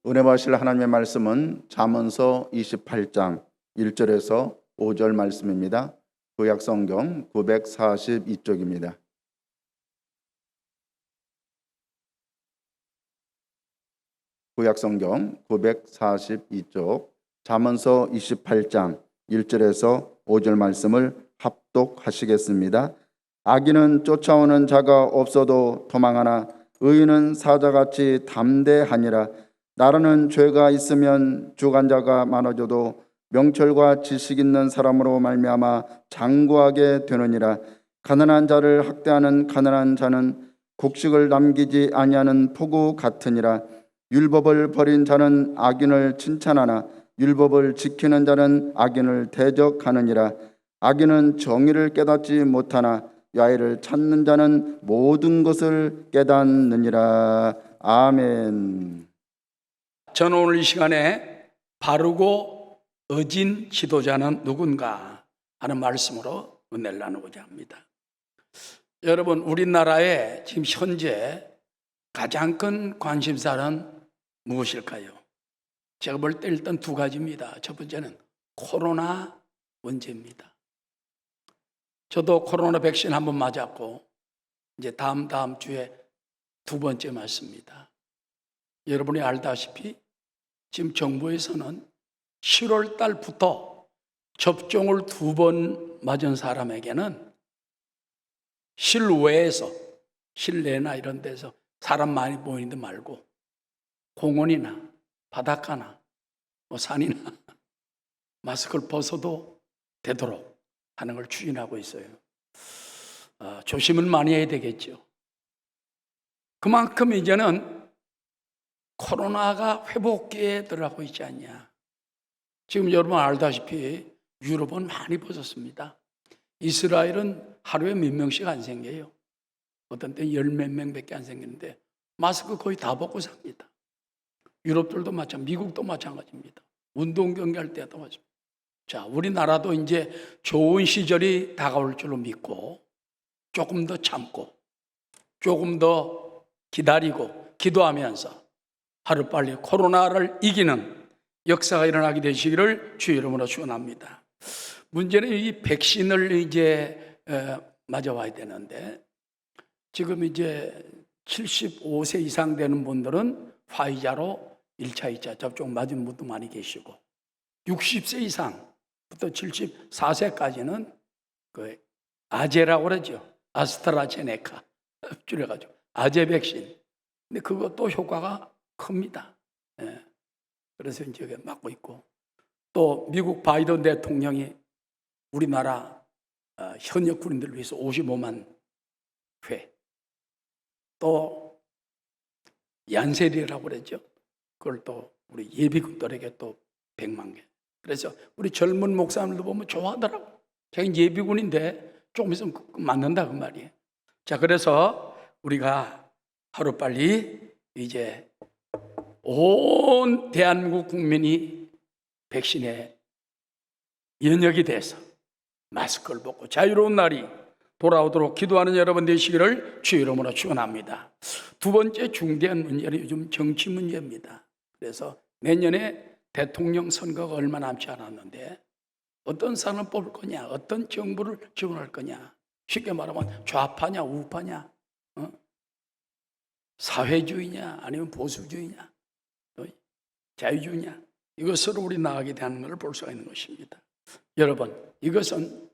은혜 받으실 하나님의 말씀은 잠언서 28장 1절에서 5절 말씀입니다. 구약성경 942쪽입니다. 구약성경 942쪽 잠언서 28장 1절에서 5절 말씀을 합독하시겠습니다. 악인은 쫓아오는 자가 없어도 도망하나 의인은 사자같이 담대하니라. 나라는 죄가 있으면 주관자가 많아져도 명철과 지식 있는 사람으로 말미암아 장구하게 되느니라. 가난한 자를 학대하는 가난한 자는 곡식을 남기지 아니하는 포구 같으니라. 율법을 버린 자는 악인을 칭찬하나 율법을 지키는 자는 악인을 대적하느니라. 악인은 정의를 깨닫지 못하나 야훼를 찾는 자는 모든 것을 깨닫느니라. 아멘. 저는 오늘 이 시간에 바르고 어진 지도자는 누군가 하는 말씀으로 은혜를 나누고자 합니다. 여러분, 우리나라의 지금 현재 가장 큰 관심사는 무엇일까요? 제가 볼 때 일단 두 가지입니다. 첫 번째는 코로나 문제입니다. 저도 코로나 백신 한번 맞았고 이제 다음 주에 두 번째 맞습니다. 여러분이 알다시피 지금 정부에서는 7월 달부터 접종을 2번 맞은 사람에게는 실외에서, 실내나 이런 데서 사람 많이 모이는 데 말고 공원이나 바닷가나 산이나 마스크를 벗어도 되도록 하는 걸 추진하고 있어요. 조심을 많이 해야 되겠죠. 그만큼 이제는 코로나가 회복기에 들어가고 있지 않냐. 지금 여러분 알다시피 유럽은 많이 퍼졌습니다. 이스라엘은 하루에 몇 명씩 안 생겨요. 어떤 때는 10몇 명밖에 안 생기는데 마스크 거의 다 벗고 삽니다. 유럽들도 마찬가지, 미국도 마찬가지입니다. 운동 경기할 때도 마찬가지. 자, 우리나라도 이제 좋은 시절이 다가올 줄로 믿고 조금 더 참고 조금 더 기다리고 기도하면서 하루빨리 코로나를 이기는 역사가 일어나게 되시기를 주의 이름으로 축원합니다. 문제는 이 백신을 이제 맞아와야 되는데 지금 이제 75세 이상 되는 분들은 화이자로 1차, 2차 접종 맞은 분도 많이 계시고 60세 이상부터 74세까지는 그 아제라고 그러죠. 아스트라제네카 줄여가지고 아제 백신. 근데 그것도 효과가 큽니다. 예. 그래서 이제 맞고 있고 또 미국 바이든 대통령이 우리나라 현역 군인들을 위해서 55만 회, 또 얀세리라고 그랬죠. 그걸 또 우리 예비군들에게 또 100만 개. 그래서 우리 젊은 목사님들 보면 좋아하더라고. 자기 예비군인데 조금 있으면 맞는다 그 말이에요. 자, 그래서 우리가 하루빨리 이제 온 대한민국 국민이 백신에 연역이 돼서 마스크를 벗고 자유로운 날이 돌아오도록 기도하는 여러분 되시기를 주의 이름으로 축원합니다. 두 번째 중대한 문제는 요즘 정치 문제입니다. 그래서 내년에 대통령 선거가 얼마 남지 않았는데 어떤 사람을 뽑을 거냐, 어떤 정부를 지원할 거냐, 쉽게 말하면 좌파냐 우파냐, 사회주의냐 아니면 보수주의냐, 자유주의냐, 이것으로 우리 나아가게 되는 것을 볼 수가 있는 것입니다. 여러분, 이것은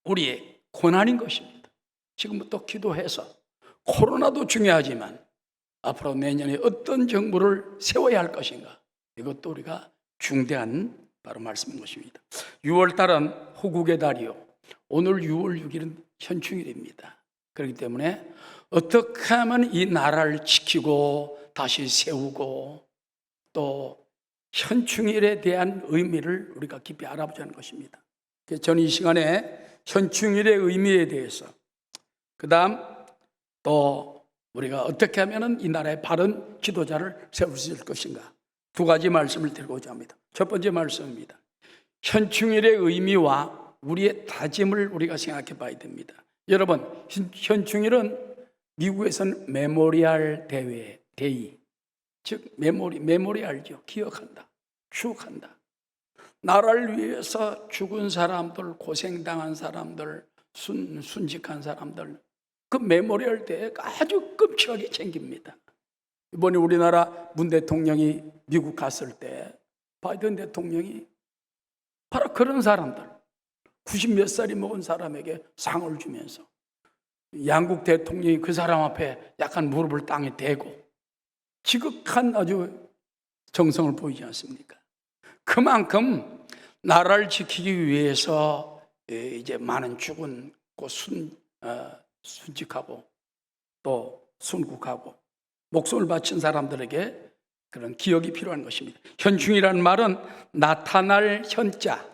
우리의 고난인 것입니다. 지금부터 기도해서 코로나도 중요하지만 앞으로 내년에 어떤 정부를 세워야 할 것인가, 이것도 우리가 중대한 바로 말씀인 것입니다. 6월 달은 호국의 달이요, 오늘 6월 6일은 현충일입니다. 그렇기 때문에 어떻게 하면 이 나라를 지키고 다시 세우고 또 현충일에 대한 의미를 우리가 깊이 알아보자는 것입니다. 저는 이 시간에 현충일의 의미에 대해서, 그 다음 또 우리가 어떻게 하면 이 나라의 바른 지도자를 세울 수 있을 것인가, 두 가지 말씀을 드리고자 합니다. 첫 번째 말씀입니다. 현충일의 의미와 우리의 다짐을 우리가 생각해 봐야 됩니다. 여러분, 현충일은 미국에서는 메모리얼 데이, 즉 메모리 알죠? 기억한다, 추억한다. 나라를 위해서 죽은 사람들, 고생당한 사람들, 순직한 사람들, 그 메모리할 때 아주 끔찍하게 챙깁니다. 이번에 우리나라 문 대통령이 미국 갔을 때 바이든 대통령이 바로 그런 사람들, 90몇 살이 먹은 사람에게 상을 주면서 양국 대통령이 그 사람 앞에 약간 무릎을 땅에 대고 지극한 아주 정성을 보이지 않습니까? 그만큼 나라를 지키기 위해서 이제 많은 죽은 순직하고 또 순국하고 목숨을 바친 사람들에게 그런 기억이 필요한 것입니다. 현충이라는 말은 나타날 현자,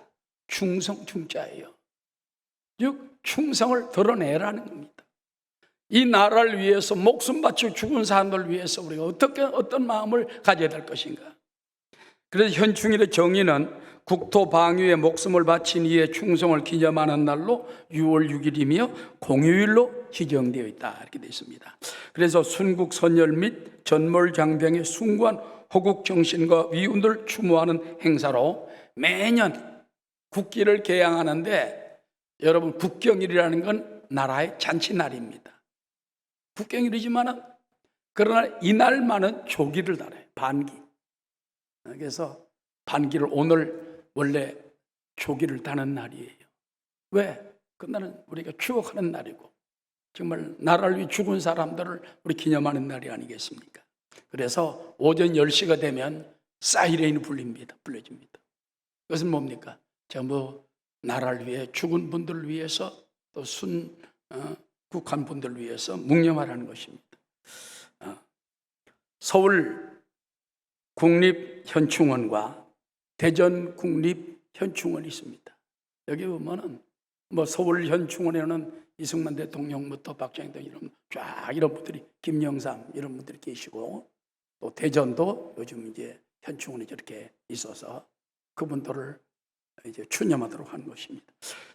충성 중자예요. 즉 충성을 드러내라는 겁니다. 이 나라를 위해서 목숨 바쳐 죽은 사람들을 위해서 우리가 어떤 마음을 가져야 될 것인가. 그래서 현충일의 정의는 국토 방위에 목숨을 바친 이의 충성을 기념하는 날로 6월 6일이며 공휴일로 지정되어 있다 이렇게 되어 있습니다. 그래서 순국 선열 및 전몰장병의 숭고한 호국 정신과 위운을 추모하는 행사로 매년 국기를 개양하는데, 여러분 국경일이라는 건 나라의 잔치날입니다. 국경일이지만 그러나 이날만은 조기를 달아요. 반기. 그래서 반기를 오늘 원래 조기를 다는 날이에요. 왜? 그날은 우리가 추억하는 날이고 정말 나라를 위해 죽은 사람들을 우리 기념하는 날이 아니겠습니까? 그래서 오전 10시가 되면 사이렌이 불려집니다. 그것은 뭡니까? 전부 나라를 위해 죽은 분들을 위해서 또 국한 분들을 위해서 묵념하라는 것입니다. 서울 국립현충원과 대전 국립현충원이 있습니다. 여기 보면은 서울 현충원에는 이승만 대통령부터 박정희 대통령 이런 분들이, 김영삼 이런 분들이 계시고, 또 대전도 요즘 이제 현충원이 저렇게 있어서 그분들을 이제 추념하도록 하는 것입니다.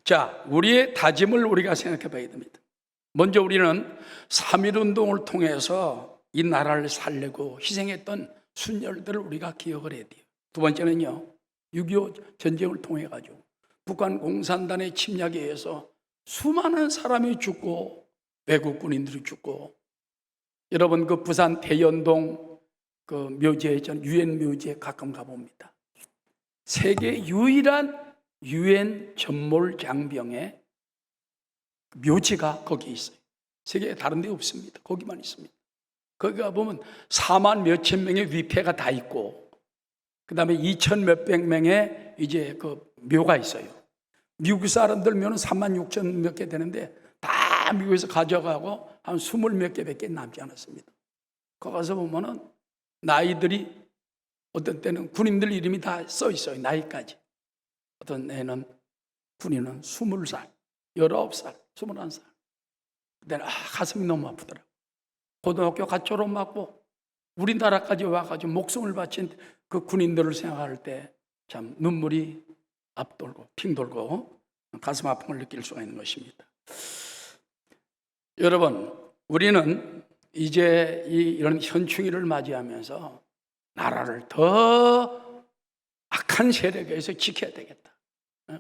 자, 우리의 다짐을 우리가 생각해 봐야 됩니다. 먼저 우리는 3.1운동을 통해서 이 나라를 살리고 희생했던 순혈들을 우리가 기억을 해야 돼요. 두 번째는요, 6.25 전쟁을 통해 가지고 북한 공산당의 침략에 의해서 수많은 사람이 죽고 외국 군인들이 죽고, 여러분 그 부산 대연동 그 묘지에, 전 유엔 묘지에 가끔 가봅니다. 세계 유일한 유엔 전몰 장병의 묘지가 거기 있어요. 세계에 다른 데 없습니다. 거기만 있습니다. 거기 가보면 4만 몇천 명의 위패가 다 있고, 그 다음에 2천 몇백 명의 이제 그 묘가 있어요. 미국 사람들 묘는 3만 6천 몇 개 되는데 다 미국에서 가져가고 한 20 몇 개밖에 남지 않았습니다. 거기 가서 보면은 나이들이 어떤 때는 군인들 이름이 다 써 있어요. 나이까지. 어떤 애는 군인은 20살, 19살, 21살. 그때는 가슴이 너무 아프더라고요. 고등학교 갓 졸업하고 우리나라까지 와가지고 목숨을 바친 그 군인들을 생각할 때 참 눈물이 앞돌고 핑 돌고 가슴 아픔을 느낄 수가 있는 것입니다. 여러분, 우리는 이제 이런 현충일을 맞이하면서 나라를 더 악한 세력에서 지켜야 되겠다.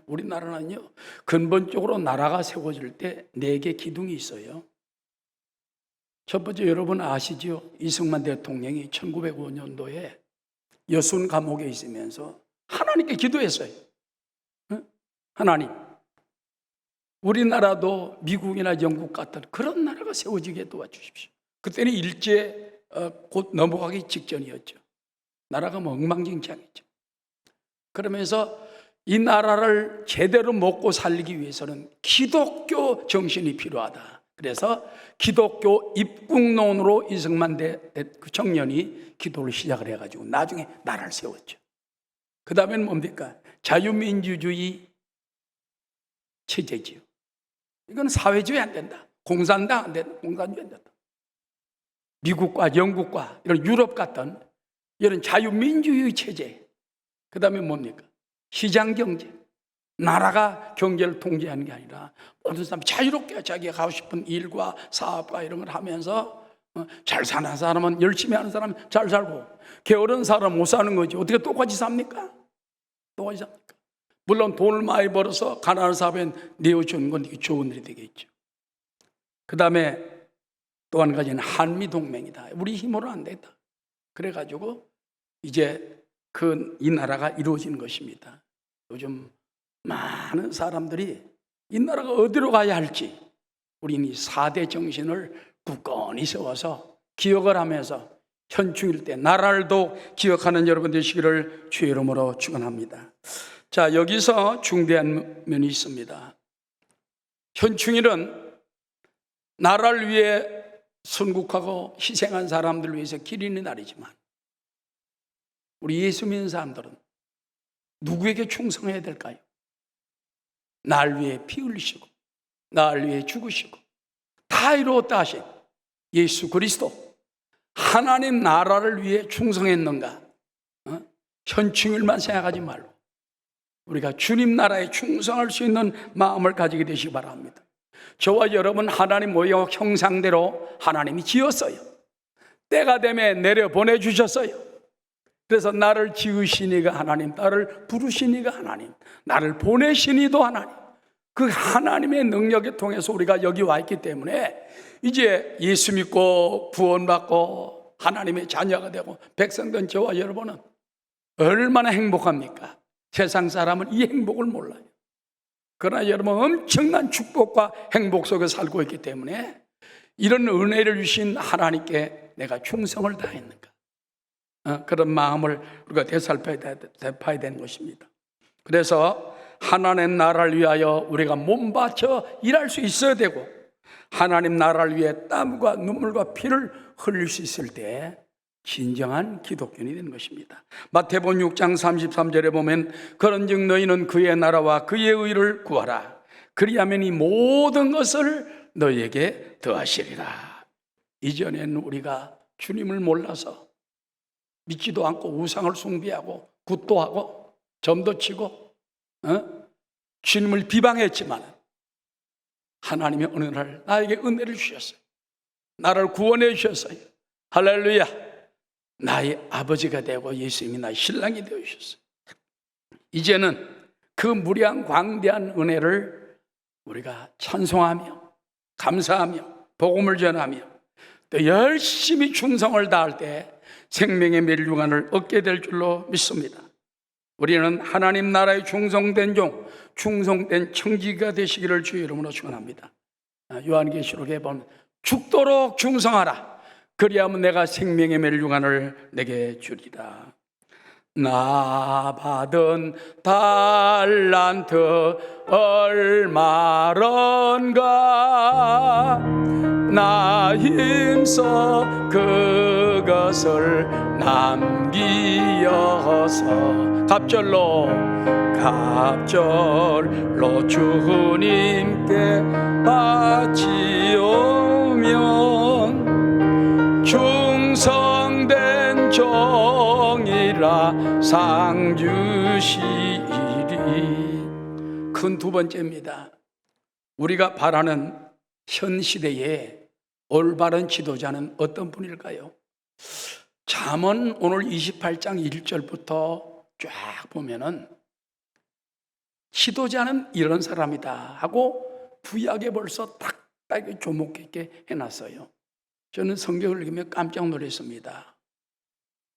우리나라는요, 근본적으로 나라가 세워질 때 4개 기둥이 있어요. 첫 번째, 여러분 아시죠? 이승만 대통령이 1905년도에 여순 감옥에 있으면서 하나님께 기도했어요. 하나님, 우리나라도 미국이나 영국 같은 그런 나라가 세워지게 도와주십시오. 그때는 일제 곧 넘어가기 직전이었죠. 나라가 엉망진창이죠. 그러면서 이 나라를 제대로 먹고 살리기 위해서는 기독교 정신이 필요하다. 그래서 기독교 입국론으로 이승만 그 청년이 기도를 시작을 해가지고 나중에 나라를 세웠죠. 그 다음에는 뭡니까? 자유민주주의 체제지요. 이건 사회주의 안 된다. 공산당 안 된다. 공산주의 안 된다. 미국과 영국과 이런 유럽 같은 이런 자유민주주의 체제. 그 다음에 뭡니까? 시장경제. 나라가 경제를 통제하는 게 아니라 모든 사람이 자유롭게 자기가 하고 싶은 일과 사업과 이런 걸 하면서 잘 사는 사람은, 열심히 하는 사람은 잘 살고, 게으른 사람은 못 사는 거지. 어떻게 똑같이 삽니까? 똑같이 삽니까? 물론 돈을 많이 벌어서 가난한 사람에 내어주는 건 좋은 일이 되겠죠. 그 다음에 또 한 가지는 한미동맹이다. 우리 힘으로는 안 되겠다. 그래가지고 이제 이 나라가 이루어지는 것입니다. 요즘 많은 사람들이 이 나라가 어디로 가야 할지, 우리는 이 4대 정신을 굳건히 세워서 기억을 하면서 현충일 때 나라를 더 기억하는 여러분 되시기를 주의 이름으로 축원합니다. 자, 여기서 중대한 면이 있습니다. 현충일은 나라를 위해 순국하고 희생한 사람들을 위해서 기리는 날이지만, 우리 예수 믿는 사람들은 누구에게 충성해야 될까요? 날 위해 피 흘리시고 날 위해 죽으시고 다 이루었다 하신 예수 그리스도, 하나님 나라를 위해 충성했는가? 현충일만 생각하지 말고 우리가 주님 나라에 충성할 수 있는 마음을 가지게 되시기 바랍니다. 저와 여러분 하나님 모형 형상대로 하나님이 지었어요. 때가 되면 내려 보내주셨어요. 그래서 나를 지으시니가 하나님, 나를 부르시니가 하나님, 나를 보내시니도 하나님, 그 하나님의 능력에 통해서 우리가 여기 와 있기 때문에 이제 예수 믿고 구원받고 하나님의 자녀가 되고 백성된 저와 여러분은 얼마나 행복합니까? 세상 사람은 이 행복을 몰라요. 그러나 여러분 엄청난 축복과 행복 속에 살고 있기 때문에 이런 은혜를 주신 하나님께 내가 충성을 다했는가? 그런 마음을 우리가 되살펴야 되는 것입니다. 그래서 하나님 나라를 위하여 우리가 몸 바쳐 일할 수 있어야 되고, 하나님 나라를 위해 땀과 눈물과 피를 흘릴 수 있을 때 진정한 기독교인이 되는 것입니다. 마태복음 6장 33절에 보면 그런즉 너희는 그의 나라와 그의 의를 구하라. 그리하면 이 모든 것을 너희에게 더하시리라. 이전에는 우리가 주님을 몰라서 믿지도 않고 우상을 숭배하고 굿도 하고 점도 치고 주님을 비방했지만 하나님이 어느 날 나에게 은혜를 주셨어요. 나를 구원해 주셨어요. 할렐루야. 나의 아버지가 되고 예수님이 나의 신랑이 되어주셨어요. 이제는 그 무량 광대한 은혜를 우리가 찬송하며 감사하며 복음을 전하며 또 열심히 충성을 다할 때 생명의 멸류관을 얻게 될 줄로 믿습니다. 우리는 하나님 나라의 충성된 종, 충성된 청지기가 되시기를 주의 이름으로 축원합니다. 요한계시록에 보면 죽도록 충성하라. 그리하면 내가 생명의 멸류관을 내게 주리라. 나 받은 달란트 얼마런가, 나 힘써 그것을 남기어서 갑절로 주님께 바치오면 충성된 종이라 상 주시리. 큰 두 번째입니다. 우리가 바라는 현 시대의 올바른 지도자는 어떤 분일까요? 잠언 오늘 28장 1절부터 쫙 보면은 지도자는 이런 사람이다 하고 구약에 벌써 딱 조목 있게 해놨어요. 저는 성경을 읽으며 깜짝 놀랐습니다.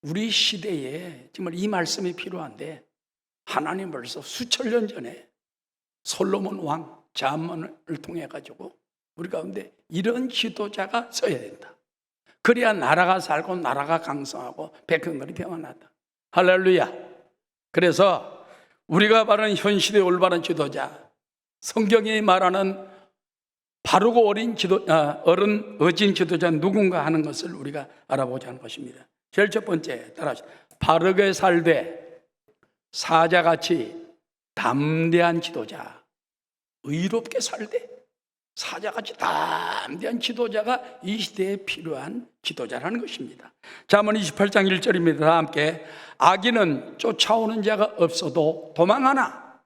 우리 시대에 정말 이 말씀이 필요한데 하나님 벌써 수천 년 전에 솔로몬 왕 잠언을 통해 가지고 우리 가운데 이런 지도자가 서야 된다. 그래야 나라가 살고 나라가 강성하고 백성들이 평안하다. 할렐루야. 그래서 우리가 바라는 현 시대의 올바른 지도자, 성경이 말하는 바르고 어진 지도자는 누군가 하는 것을 우리가 알아보자 하는 것입니다. 제일 첫 번째, 따라하시죠. 바르게 살되 사자같이 담대한 지도자, 의롭게 살되 사자같이 담대한 지도자가 이 시대에 필요한 지도자라는 것입니다. 잠언 28장 1절입니다. 다 함께. 악인은 쫓아오는 자가 없어도 도망하나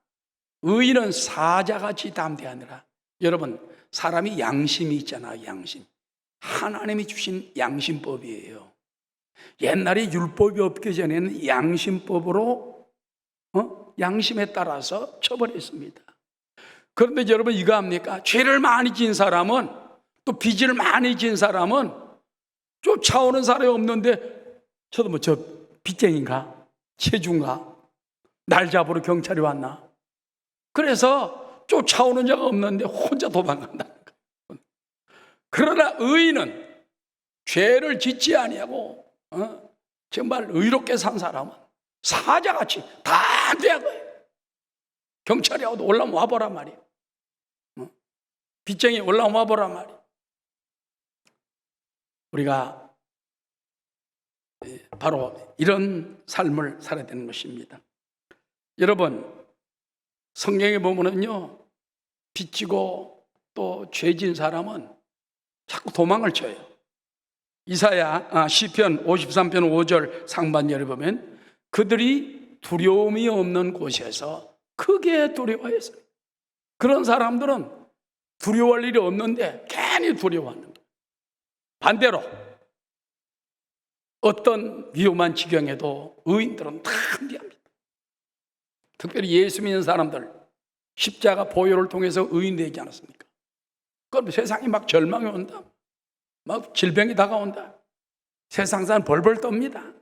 의인은 사자같이 담대하느라. 여러분, 사람이 양심이 있잖아요. 양심. 하나님이 주신 양심법이에요. 옛날에 율법이 없기 전에는 양심법으로 양심에 따라서 처벌했습니다. 그런데 여러분 이거 압니까? 죄를 많이 지은 사람은, 또 빚을 많이 지은 사람은 쫓아오는 사람이 없는데, 저도 뭐 저 빚쟁인가? 체주인가? 날 잡으러 경찰이 왔나? 그래서 쫓아오는 자가 없는데 혼자 도망간다는 거예요. 그러나 의인은 죄를 짓지 아니하고 정말 의롭게 산 사람은 사자같이 담대하고요. 경찰이 와도 올라와 보란 말이에요. 빚쟁이 올라와 보란 말이에요. 우리가 바로 이런 삶을 살아야 되는 것입니다. 여러분, 성경에 보면은요, 빚지고 또 죄진 사람은 자꾸 도망을 쳐요. 시편 53편 5절 상반절에 보면 그들이 두려움이 없는 곳에서 크게 두려워했어요. 그런 사람들은 두려워할 일이 없는데 괜히 두려워하는 거예요. 반대로 어떤 위험한 지경에도 의인들은 담대합니다. 특별히 예수 믿는 사람들, 십자가 보혈을 통해서 의인 되지 않았습니까? 그럼 세상이 막 절망이 온다, 막 질병이 다가온다, 세상 사람 벌벌 떱니다.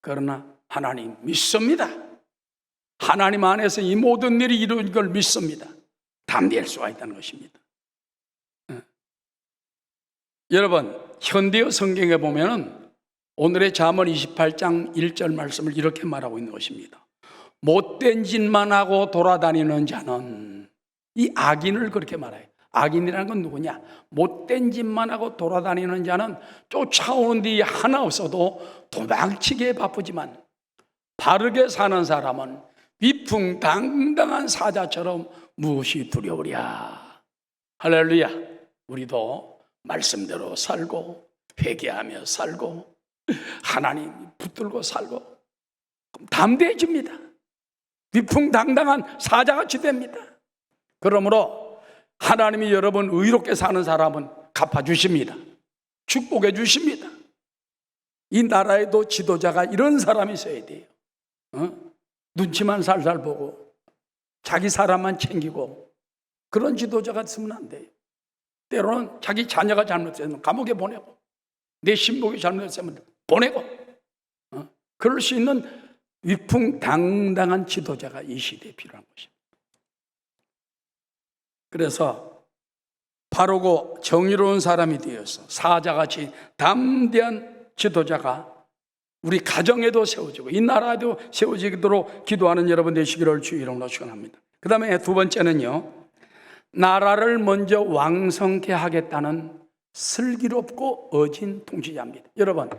그러나 하나님 믿습니다. 하나님 안에서 이 모든 일이 이루어진 걸 믿습니다. 담대할 수가 있다는 것입니다. 여러분, 현대어 성경에 보면은 오늘의 잠언 28장 1절 말씀을 이렇게 말하고 있는 것입니다. 못된 짓만 하고 돌아다니는 자는, 이 악인을 그렇게 말해요. 악인이라는 건 누구냐? 못된 짓만 하고 돌아다니는 자는 쫓아오는 데 하나 없어도 도망치기에 바쁘지만 바르게 사는 사람은 위풍당당한 사자처럼 무엇이 두려우랴. 할렐루야. 우리도 말씀대로 살고 회개하며 살고 하나님 붙들고 살고 담대해집니다. 위풍당당한 사자같이 됩니다. 그러므로 하나님이 여러분 의롭게 사는 사람은 갚아주십니다. 축복해 주십니다. 이 나라에도 지도자가 이런 사람이 있어야 돼요. 눈치만 살살 보고 자기 사람만 챙기고 그런 지도자가 있으면 안 돼요. 때로는 자기 자녀가 잘못했으면 감옥에 보내고 내 신복이 잘못했으면 보내고 그럴 수 있는 위풍당당한 지도자가 이 시대에 필요한 것입니다. 그래서 바르고 정의로운 사람이 되어서 사자같이 담대한 지도자가 우리 가정에도 세워지고 이 나라에도 세워지도록 기도하는 여러분 되시기를 주의 이름으로 축원합니다. 그 다음에 두 번째는요, 나라를 먼저 왕성케 하겠다는 슬기롭고 어진 통치자입니다. 여러분,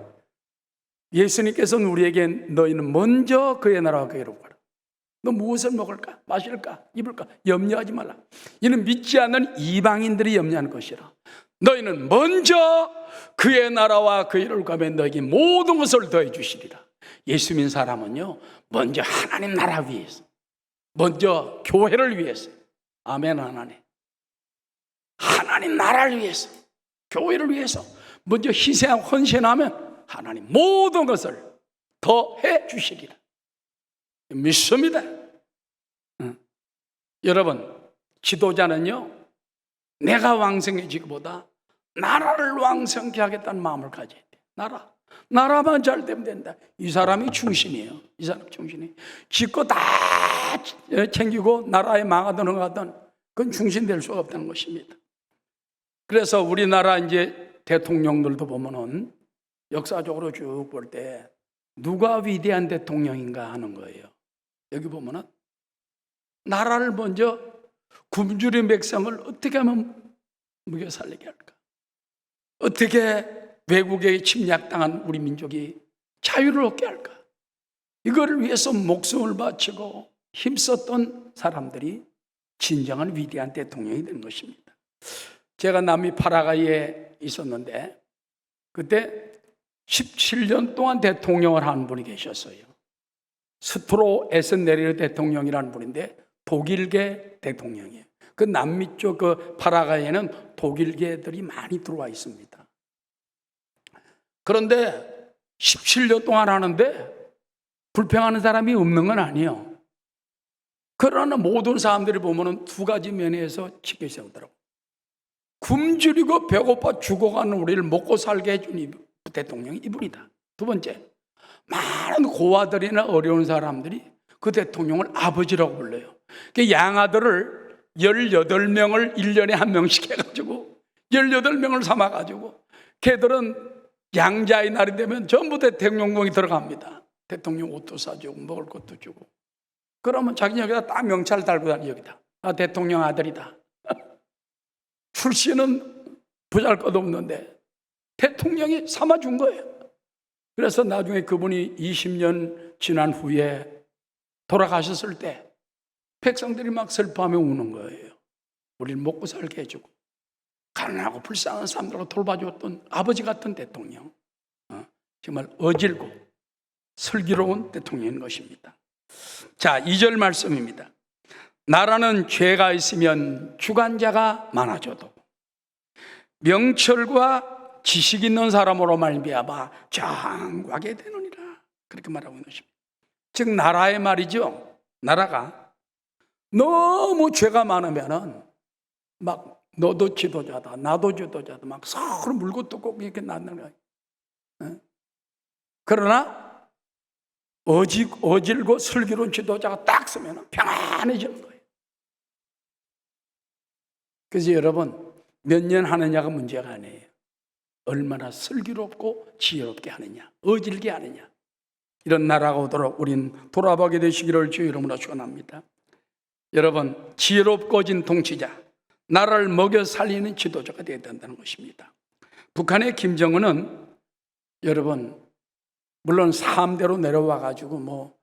예수님께서는 우리에게 너희는 먼저 그의 나라와 그의 의를 구하라. 너 무엇을 먹을까? 마실까? 입을까? 염려하지 말라. 이는 믿지 않는 이방인들이 염려하는 것이라. 너희는 먼저 그의 나라와 그의 의를 구하면 너에게 모든 것을 더해 주시리라. 예수 믿는 사람은요, 먼저 하나님 나라 위해서, 먼저 교회를 위해서, 아멘 하나님, 하나님 나라를 위해서, 교회를 위해서 먼저 희생하고 헌신하면 하나님 모든 것을 더해 주시리라. 믿습니다. 여러분, 지도자는요, 내가 왕성해지기보다 나라를 왕성케 하겠다는 마음을 가져야 돼요. 나라만 잘 되면 된다. 이 사람이 충신이에요. 이 사람 충신이 짓고 다 챙기고 나라에 망하든 흥하든 그건 충신될 수가 없다는 것입니다. 그래서 우리나라 이제 대통령들도 보면은 역사적으로 쭉 볼 때 누가 위대한 대통령인가 하는 거예요. 여기 보면은 나라를 먼저 굶주린 백성을 어떻게 하면 먹여 살리게 할까? 어떻게 외국에 침략당한 우리 민족이 자유를 얻게 할까? 이거를 위해서 목숨을 바치고 힘썼던 사람들이 진정한 위대한 대통령이 된 것입니다. 제가 남미 파라과이에 있었는데 그때 17년 동안 대통령을 한 분이 계셨어요. 스트로 에센네리르 대통령이라는 분인데 독일계 대통령이에요. 그 남미 쪽 그 파라과이에는 독일계들이 많이 들어와 있습니다. 그런데 17년 동안 하는데 불평하는 사람이 없는 건 아니에요. 그러나 모든 사람들이 보면은 두 가지 면에서 지켜 세우더라고. 굶주리고 배고파 죽어가는 우리를 먹고 살게 해준 대통령이 이분이다. 두 번째, 많은 고아들이나 어려운 사람들이 그 대통령을 아버지라고 불러요. 그 양아들을 18명을 1년에 한 명씩 해가지고 18명을 삼아가지고 걔들은 양자의 날이 되면 전부 대통령궁에 들어갑니다. 대통령 옷도 사주고 먹을 것도 주고. 그러면 자기 여기다 딱 명찰 달고 다니. 여기다 나 대통령 아들이다. 출신은 보잘것없는데 대통령이 삼아준 거예요. 그래서 나중에 그분이 20년 지난 후에 돌아가셨을 때 백성들이 막 슬퍼하며 우는 거예요. 우리를 먹고 살게 해주고 가난하고 불쌍한 사람들과 돌봐주었던 아버지 같은 대통령, 정말 어질고 슬기로운 대통령인 것입니다. 자, 2절 말씀입니다. 나라는 죄가 있으면 주관자가 많아져도 명철과 지식 있는 사람으로 말미암아 장구하게 되느니라. 그렇게 말하고 있는 것입니다. 즉 나라의 말이죠. 나라가 너무 죄가 많으면은 막 너도 지도자다, 나도 지도자다, 막 서로 물고 뜯고 이렇게 낳는 거예요. 그러나 어질고 슬기로운 지도자가 딱 쓰면 평안해지는 거예요. 그래서 여러분, 몇 년 하느냐가 문제가 아니에요. 얼마나 슬기롭고 지혜롭게 하느냐, 어질게 하느냐. 이런 나라가 오도록 우린 돌아보게 되시기를 주의 이름으로 축원합니다. 여러분, 지혜롭고 진 통치자, 나라를 먹여 살리는 지도자가 되어야 된다는 것입니다. 북한의 김정은은 여러분, 물론 3대로 내려와 가지고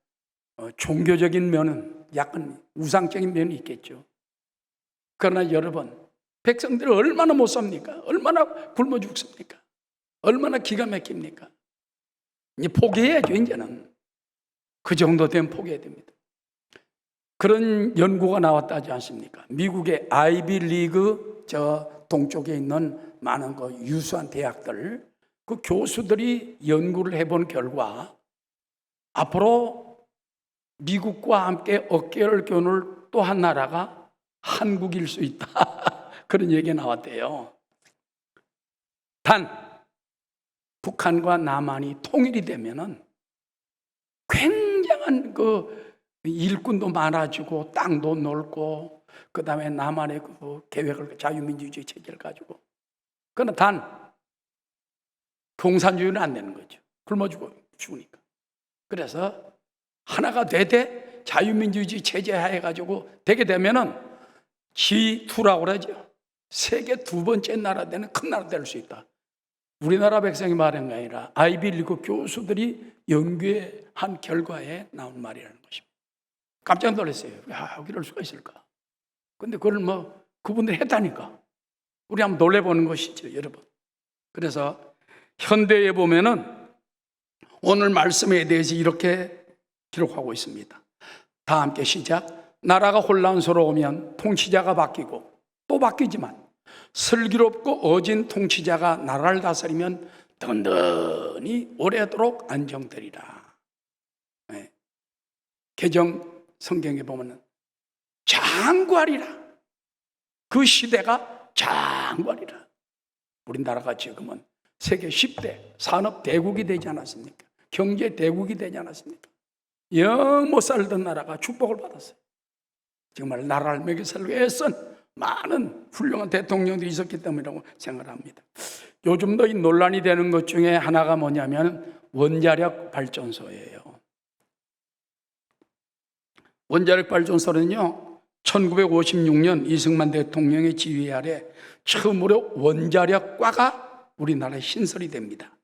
종교적인 면은 약간 우상적인 면이 있겠죠. 그러나 여러분, 백성들이 얼마나 못 삽니까? 얼마나 굶어 죽습니까? 얼마나 기가 막힙니까? 이제 포기해야죠. 이제는 그 정도 되면 포기해야 됩니다. 그런 연구가 나왔다 하지 않습니까? 미국의 아이비 리그 저 동쪽에 있는 많은 그 유수한 대학들, 그 교수들이 연구를 해본 결과 앞으로 미국과 함께 어깨를 겨눌 또 한 나라가 한국일 수 있다. 그런 얘기가 나왔대요. 단 북한과 남한이 통일이 되면은 굉장한 그 일꾼도 많아지고 땅도 넓고 그 다음에 남한의 그 계획을 자유민주주의 체제를 가지고, 그러나 단 공산주의는 안 되는 거죠. 굶어 죽으니까. 그래서 하나가 되되 자유민주주의 체제 하에 가지고 되게 되면은 G2라고 그러죠. 세계 두 번째 나라 되는 큰 나라 될 수 있다. 우리나라 백성이 말한 게 아니라 아이비리그 교수들이 연구한 결과에 나온 말이라는 것입니다. 깜짝 놀랐어요. 야, 이럴 수가 있을까? 근데 그걸 그분들이 했다니까. 우리 한번 놀래보는 것이죠, 여러분. 그래서 현대에 보면은 오늘 말씀에 대해서 이렇게 기록하고 있습니다. 다 함께 시작. 나라가 혼란스러우면 통치자가 바뀌고 또 바뀌지만 슬기롭고 어진 통치자가 나라를 다스리면 든든히 오래도록 안정되리라. 네. 개정 성경에 보면 장구하리라. 그 시대가 장구하리라. 우리나라가 지금은 세계 10대 산업 대국이 되지 않았습니까? 경제 대국이 되지 않았습니까? 영 못 살던 나라가 축복을 받았어요. 정말 나라를 먹여 살기 위해서는 많은 훌륭한 대통령들이 있었기 때문이라고 생각합니다. 요즘도 이 논란이 되는 것 중에 하나가 뭐냐면 원자력 발전소예요. 원자력 발전소는요, 1956년 이승만 대통령의 지휘 아래 처음으로 원자력과가 우리나라에 신설이 됩니다.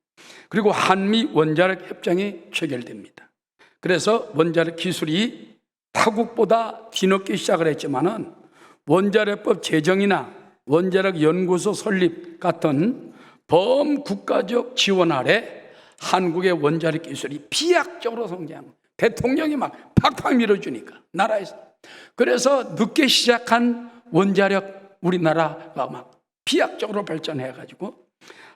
그리고 한미 원자력 협정이 체결됩니다. 그래서 원자력 기술이 타국보다 뒤늦게 시작을 했지만은 원자력법 제정이나 원자력 연구소 설립 같은 범국가적 지원 아래 한국의 원자력 기술이 비약적으로 성장. 대통령이 막 팍팍 밀어주니까 나라에서. 그래서 늦게 시작한 원자력 우리나라가 막 비약적으로 발전해가지고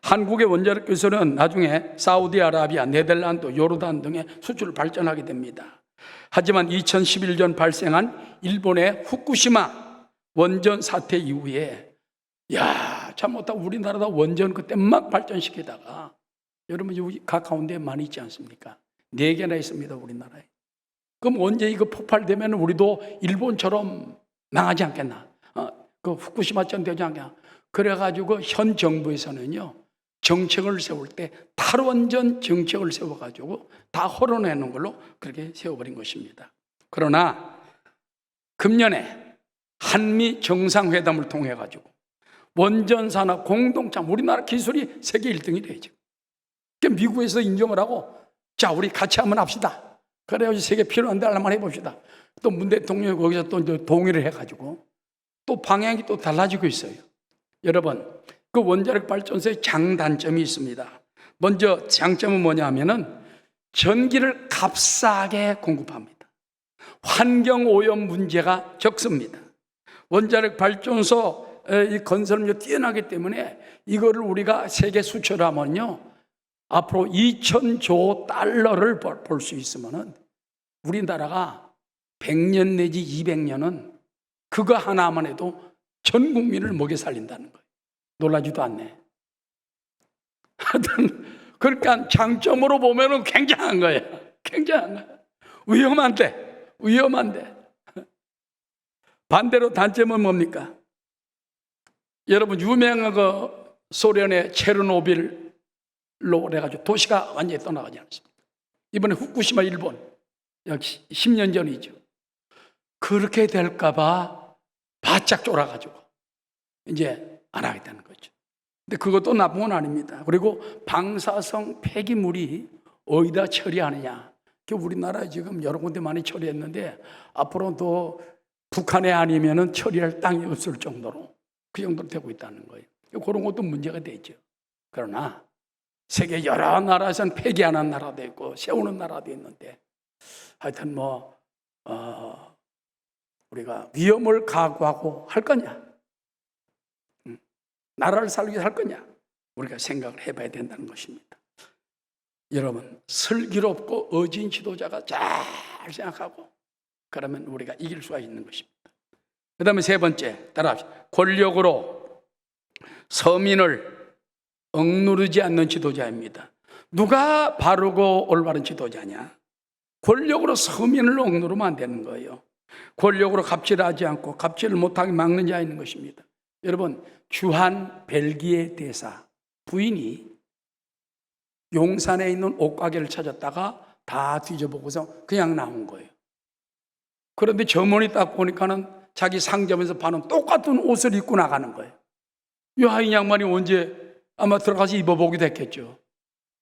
한국의 원자력 기술은 나중에 사우디아라비아, 네덜란드, 요르단 등의 수출을 발전하게 됩니다. 하지만 2011년 발생한 일본의 후쿠시마 원전 사태 이후에 잘못하면 우리나라도 원전 그때 막 발전시키다가 여러분 여기 가까운 데 많이 있지 않습니까? 4개나 있습니다, 우리나라에. 그럼 언제 이거 폭발되면 우리도 일본처럼 망하지 않겠나? 그 후쿠시마처럼 되지 않겠나? 그래가지고 현 정부에서는요, 정책을 세울 때 탈원전 정책을 세워가지고 다 헐어내는 걸로 그렇게 세워버린 것입니다. 그러나 금년에 한미 정상회담을 통해가지고 원전 산업 공동참, 우리나라 기술이 세계 1등이 되죠. 미국에서 인정을 하고, 자, 우리 같이 한번 합시다. 그래가지고 세계 필요한데 한번 해봅시다. 또 문 대통령이 거기서 또 동의를 해가지고 또 방향이 또 달라지고 있어요. 여러분, 그 원자력 발전소의 장단점이 있습니다. 먼저 장점은 뭐냐 하면은 전기를 값싸게 공급합니다. 환경오염 문제가 적습니다. 원자력 발전소 이 건설력이 뛰어나기 때문에 이거를 우리가 세계 수출하면요, 앞으로 2,000조 달러를 벌 수 있으면은 우리나라가 100년 내지 200년은 그거 하나만 해도 전 국민을 먹여 살린다는 거예요. 놀라지도 않네. 하여튼 그러니까 장점으로 보면은 굉장한 거예요. 굉장한 거예요. 위험한데. 반대로 단점은 뭡니까? 여러분, 유명한 그 소련의 체르노빌로 그래가지고 도시가 완전히 떠나가지 않습니다. 이번에 후쿠시마 일본, 역시 10년 전이죠. 그렇게 될까봐 바짝 쫄아가지고 이제 안 하겠다는 거죠. 근데 그것도 나쁜 건 아닙니다. 그리고 방사성 폐기물이 어디다 처리하느냐. 우리나라 지금 여러 군데 많이 처리했는데 앞으로 또 북한에 아니면은 처리할 땅이 없을 정도로 그 정도로 되고 있다는 거예요. 그런 것도 문제가 되죠. 그러나 세계 여러 나라에서는 폐기하는 나라도 있고 세우는 나라도 있는데, 하여튼 우리가 위험을 각오하고 할 거냐, 나라를 살기 할 거냐, 우리가 생각을 해봐야 된다는 것입니다. 여러분, 슬기롭고 어진 지도자가 잘 생각하고 그러면 우리가 이길 수가 있는 것입니다. 그 다음에 세 번째, 따라합시다. 권력으로 서민을 억누르지 않는 지도자입니다. 누가 바르고 올바른 지도자냐? 권력으로 서민을 억누르면 안 되는 거예요. 권력으로 갑질하지 않고 갑질을 못하게 막는 자가 있는 것입니다. 여러분, 주한 벨기에 대사 부인이 용산에 있는 옷가게를 찾았다가 다 뒤져보고서 그냥 나온 거예요. 그런데 점원이 딱 보니까는 자기 상점에서 파는 똑같은 옷을 입고 나가는 거예요. 이 양반이 언제 아마 들어가서 입어보기도 했겠죠.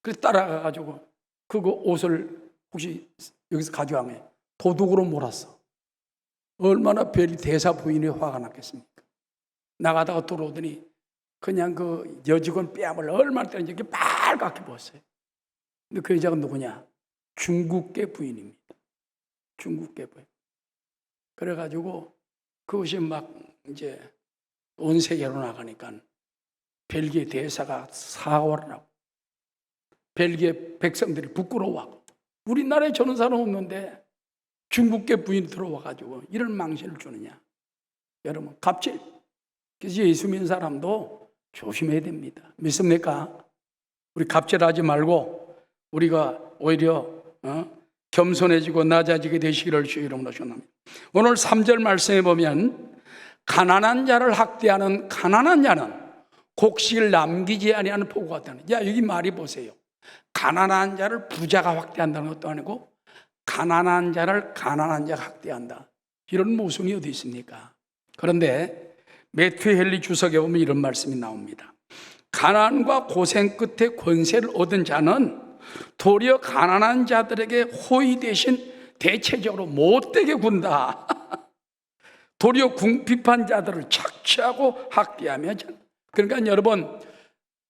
그래서 따라가가지고 그거 옷을 혹시 여기서 가져가면 도둑으로 몰았어. 얼마나 벨 대사 부인이 화가 났겠습니까? 나가다가 들어오더니 그냥 그 여직원 뺨을 얼마나 때렸는지 이렇게 빨갛게 부었어요. 근데 그 여자가 누구냐? 중국계 부인입니다. 중국계 부인. 그래가지고 그것이 막 이제 온 세계로 나가니까 벨기에 대사가 사과를 하고 벨기에 백성들이 부끄러워하고, 우리나라에 저런 사람 없는데 중국계 부인이 들어와가지고 이런 망신을 주느냐. 여러분, 갑질. 그래서 예수 믿는 사람도 조심해야 됩니다. 믿습니까? 우리 갑질하지 말고 우리가 오히려 겸손해지고 낮아지게 되시기를 주의 이름으로 축원합니다. 오늘 3절 말씀에 보면 가난한 자를 학대하는 가난한 자는 곡식을 남기지 아니하는 포구 같다는. 여기 말이 보세요. 가난한 자를 부자가 학대한다는 것도 아니고 가난한 자를 가난한 자가 학대한다. 이런 모순이 어디 있습니까? 그런데 매튜 헨리 주석에 보면 이런 말씀이 나옵니다. 가난과 고생 끝에 권세를 얻은 자는 도리어 가난한 자들에게 호의 대신 대체적으로 못되게 군다. 도리어 궁핍한 자들을 착취하고 학대하며. 그러니까 여러분,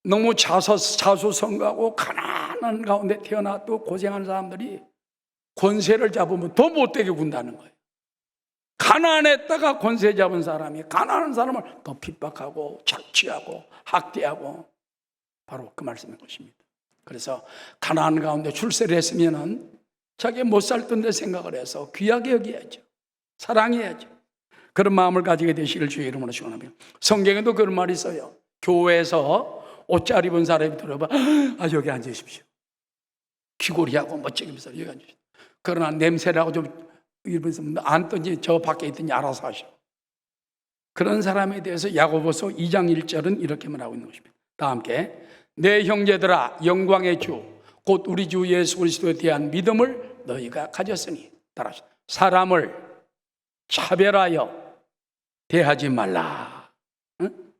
너무 자수성가하고 가난한 가운데 태어나도 고생하는 사람들이 권세를 잡으면 더 못되게 군다는 거예요. 가난했다가 권세 잡은 사람이 가난한 사람을 더 핍박하고 착취하고 학대하고. 바로 그 말씀인 것입니다. 그래서 가나안 가운데 출세를 했으면은 자기 못 살던 데 생각을 해서 귀하게 여겨야죠. 사랑해야죠. 그런 마음을 가지게 되시길 주의 이름으로 축원합니다. 성경에도 그런 말이 있어요. 교회에서 옷 잘 입은 사람이 들어봐, 여기 앉으십시오. 귀걸이하고 멋지게 입어서 여기 앉으십시오. 그러나 냄새라고 좀 입어서 앉든지 저 밖에 있든지 알아서 하시오. 그런 사람에 대해서 야고보서 2장 1절은 이렇게 말하고 있는 것입니다. 다 함께, 내 형제들아 영광의 주 곧 우리 주 예수 그리스도에 대한 믿음을 너희가 가졌으니, 따라서 사람을 차별하여 대하지 말라. 응?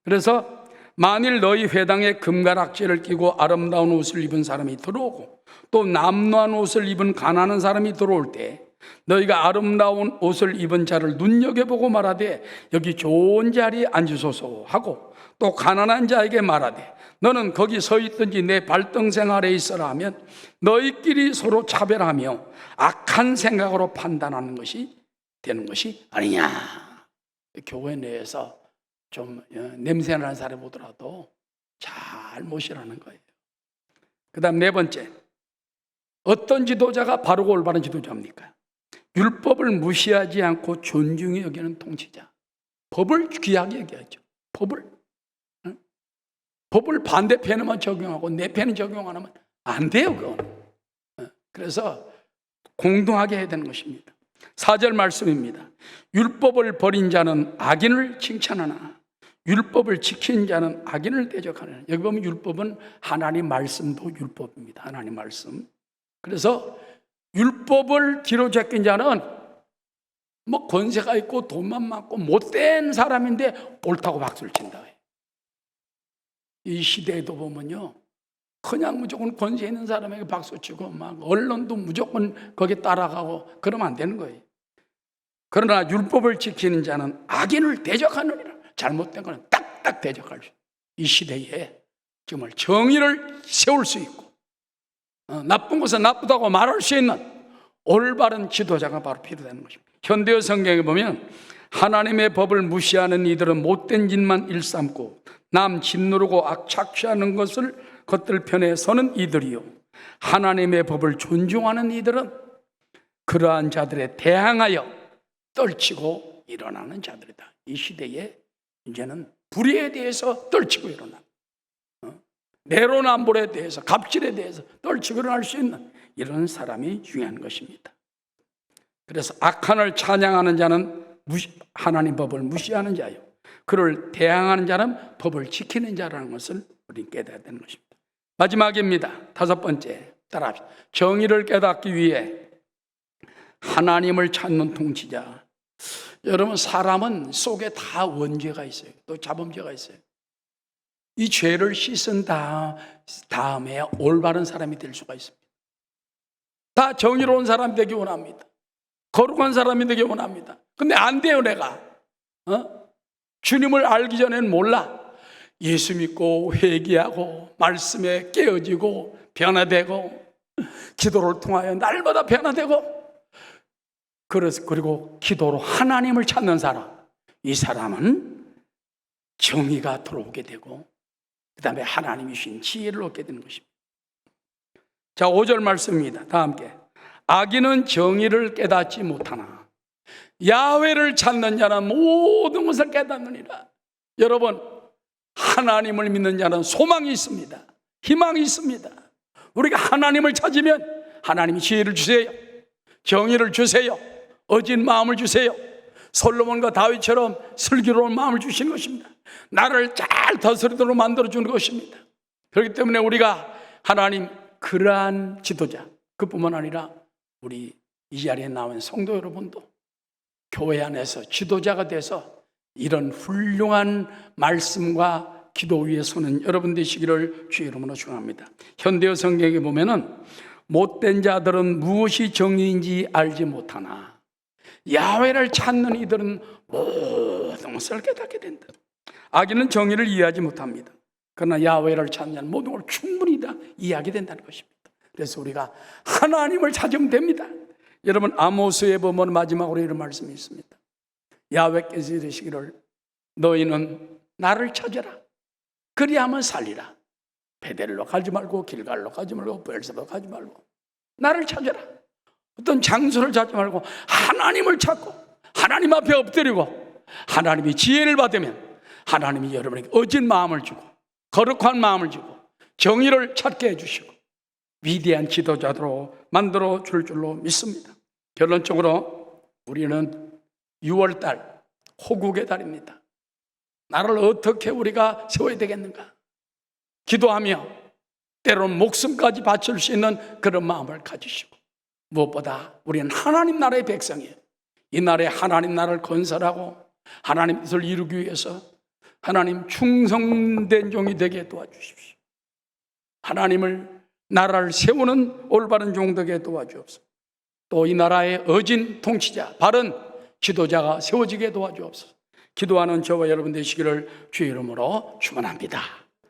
그래서 만일 너희 회당에 금가락지를 끼고 아름다운 옷을 입은 사람이 들어오고 또 남루한 옷을 입은 가난한 사람이 들어올 때 너희가 아름다운 옷을 입은 자를 눈여겨보고 말하되 여기 좋은 자리에 앉으소서 하고 또 가난한 자에게 말하되 너는 거기 서 있든지 내 발등생 아래에 있어라 하면 너희끼리 서로 차별하며 악한 생각으로 판단하는 것이 되는 것이 아니냐. 교회 내에서 좀 냄새나는 사람이 오더라도 잘 모시라는 거예요. 그 다음 네 번째, 어떤 지도자가 바르고 올바른 지도자입니까? 율법을 무시하지 않고 존중히 여기는 통치자. 법을 귀하게 여겨야죠. 법을 반대편에만 적용하고 내 편에 적용 안 하면 안 돼요. 그건. 그래서 공동하게 해야 되는 것입니다. 4절 말씀입니다. 율법을 버린 자는 악인을 칭찬하나 율법을 지킨 자는 악인을 대적하느냐. 여기 보면 율법은 하나님 말씀도 율법입니다. 하나님 말씀. 그래서 율법을 뒤로 제낀 자는 뭐 권세가 있고 돈만 많고 못된 사람인데 옳다고 박수를 친다. 이 시대에도 보면요, 그냥 무조건 권세 있는 사람에게 박수치고 막 언론도 무조건 거기에 따라가고 그러면 안 되는 거예요. 그러나 율법을 지키는 자는 악인을 대적하느니라. 잘못된 거는 딱딱 대적할 수 있어요. 이 시대에 정말 정의를 세울 수 있고 나쁜 것은 나쁘다고 말할 수 있는 올바른 지도자가 바로 필요되는 것입니다. 현대어 성경에 보면 하나님의 법을 무시하는 이들은 못된 짓만 일삼고 남 짓누르고 악 착취하는 것들 편에 서는 이들이요, 하나님의 법을 존중하는 이들은 그러한 자들에 대항하여 떨치고 일어나는 자들이다. 이 시대에 이제는 불의에 대해서 떨치고 일어나, 내로남불에 대해서, 갑질에 대해서 떨치고 일어날 수 있는 이런 사람이 중요한 것입니다. 그래서 악한을 찬양하는 자는 하나님 법을 무시하는 자요, 그를 대항하는 자는 법을 지키는 자라는 것을 우리는 깨달아야 되는 것입니다. 마지막입니다. 5번째, 따라합시다. 정의를 깨닫기 위해 하나님을 찾는 통치자. 여러분, 사람은 속에 다 원죄가 있어요. 또 자범죄가 있어요. 이 죄를 씻은 다음에 올바른 사람이 될 수가 있습니다. 다 정의로운 사람이 되기 원합니다. 거룩한 사람이 되기 원합니다. 근데 안 돼요, 내가. 주님을 알기 전에는 몰라. 예수 믿고 회개하고 말씀에 깨어지고 변화되고 기도를 통하여 날마다 변화되고, 그리고 기도로 하나님을 찾는 사람, 이 사람은 정의가 들어오게 되고 그 다음에 하나님이 주신 지혜를 얻게 되는 것입니다. 자, 5절 말씀입니다. 다 함께. 악인은 정의를 깨닫지 못하나 야훼를 찾는 자는 모든 것을 깨닫느니라. 여러분, 하나님을 믿는 자는 소망이 있습니다. 희망이 있습니다. 우리가 하나님을 찾으면 하나님이 지혜를 주세요, 정의를 주세요, 어진 마음을 주세요. 솔로몬과 다윗처럼 슬기로운 마음을 주시는 것입니다. 나를 잘 다스리도록 만들어주는 것입니다. 그렇기 때문에 우리가 하나님 그러한 지도자, 그뿐만 아니라 우리 이 자리에 나온 성도 여러분도 교회 안에서 지도자가 돼서 이런 훌륭한 말씀과 기도 위에 서는 여러분 되시기를 주의 이름으로 축원합니다. 현대어 성경에 보면은 못된 자들은 무엇이 정의인지 알지 못하나 야훼를 찾는 이들은 모든 것을 깨닫게 된다. 악인은 정의를 이해하지 못합니다. 그러나 야훼를 찾는 자는 모든 걸 충분히 다 이해하게 된다는 것입니다. 그래서 우리가 하나님을 찾으면 됩니다. 여러분, 아모스에 보면 마지막으로 이런 말씀이 있습니다. 야훼께서 이르시기를 너희는 나를 찾아라, 그리하면 살리라. 베델로 가지 말고 길갈로 가지 말고 베엘세바로 가지 말고 나를 찾아라. 어떤 장소를 찾지 말고 하나님을 찾고 하나님 앞에 엎드리고 하나님이 지혜를 받으면 하나님이 여러분에게 어진 마음을 주고 거룩한 마음을 주고 정의를 찾게 해주시고 위대한 지도자로 만들어 줄 줄로 믿습니다. 결론적으로 우리는 6월달 호국의 달입니다. 나를 어떻게 우리가 세워야 되겠는가? 기도하며 때로는 목숨까지 바칠 수 있는 그런 마음을 가지시고 무엇보다 우리는 하나님 나라의 백성이에요. 이 나라에 하나님 나라를 건설하고 하나님 뜻을 이루기 위해서 하나님 충성된 종이 되게 도와주십시오. 하나님을 나라를 세우는 올바른 종 되게 도와주옵소서. 또 이 나라의 어진 통치자 바른 지도자가 세워지게 도와주옵소서. 기도하는 저와 여러분 되시기를 주의 이름으로 축원합니다.